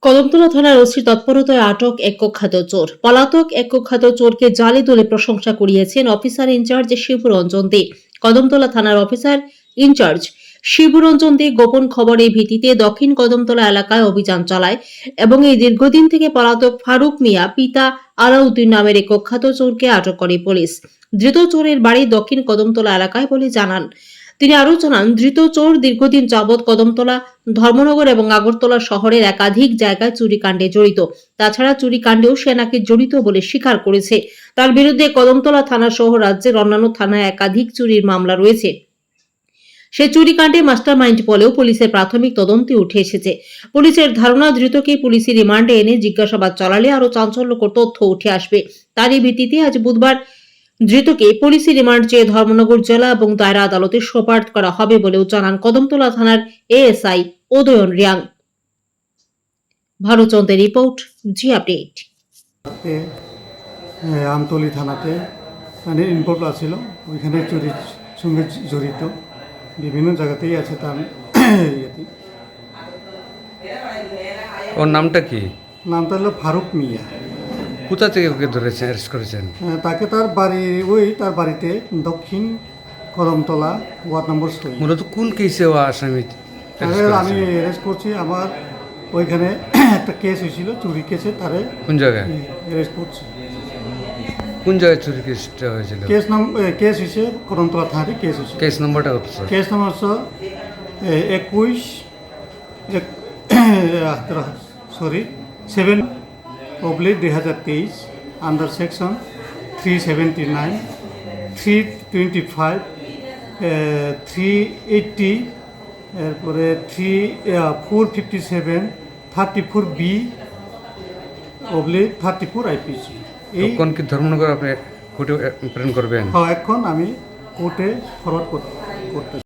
কদমতলা থানার ওসির তৎপরতায় আটক এক কুখ্যাত চোর। পলাতক এক কুখ্যাত চোরকে জালে তুলে প্রশংসা কুড়িয়েছেন অফিসার ইনচার্জ শিবরঞ্জন দে। কদমতলা থানার অফিসার ইনচার্জ শিবরঞ্জন দে গোপন খবরের ভিত্তিতে দক্ষিণ কদমতলা এলাকায় অভিযান চালায় এবং এই দীর্ঘদিন থেকে পলাতক ফারুক মিয়া পিতা আলাউদ্দিন নামের এক কুখ্যাত চোরকে আটক করে পুলিশ। ধৃত চোরের বাড়ি দক্ষিণ কদমতলা এলাকায় বলে জানান। তিনি আরও জানান, ধৃত চোর দীর্ঘদিন যাবৎ কদমতলা, ধর্মনগর এবং আগরতলা শহরের একাধিক জায়গায় চুরিকাণ্ডে জড়িত। তাছাড়া চুরিকাণ্ডেও সে নাকি জড়িত বলে স্বীকার করেছে। তার বিরুদ্ধে কদমতলা থানা সহ রাজ্যের অন্যান্য থানায় একাধিক চুরির মামলা রয়েছে। সে চুরিকাণ্ডে মাস্টারমাইন্ড বলেও পুলিশের প্রাথমিক তদন্তে উঠে এসেছে। পুলিশের ধারণা, ধৃতকে পুলিশি রিমান্ডে এনে জিজ্ঞাসাবাদ চলালে আরও চাঞ্চল্যকর তথ্য উঠে আসবে। তারই ভিত্তিতে আজ বুধবার ধৃতকে পুলিশি রিমান্ড চেয়ে ধর্মনগর জেলা এবং দায়রা আদালতে সোপর্দ করা হবে বলেও জানান কদমতলা থানার এএসআই উদয়ন রিয়াং। ভানুচন্দ্রের রিপোর্ট, জি আপডেট। আমতলী থানাতে মানে ইনভলভ আছিল, ওইখানে চুরির সঙ্গে জড়িত বিভিন্ন জায়গাতেই আছে তার ইয়েতে। ওর নামটা কি? নামটা হলো ফারুক মিয়া। কোথা থেকে ওকে ধরেছেন, অ্যারেস্ট করেছেন? তাকে তার বাড়িতে দক্ষিণ কদমতলা ওয়ার্ড নম্বর 6। মূলত কোন কেসে ও আসামি? আমি অ্যারেস্ট করছি, আমার ওইখানে একটা কেস হয়েছিল চুরি কেসে, তারে কোন জায়গায় অ্যারেস্ট করছি। কোন জায়গায় চুরি কেসটা হয়েছিল? কেস হয়েছে কদমতলা থানাতে কেস হয়েছে। কেস নম্বরটা কত? কেস নম্বর 7/2023 আন্ডার সেকশন 379, 325, 380, এরপরে 457, 34B/34 IPC। কোন কি ধর্মনগর আপনি কোর্টে প্রেরণ করবেন? এখন আমি কোর্টে ফরওয়ার্ড করতে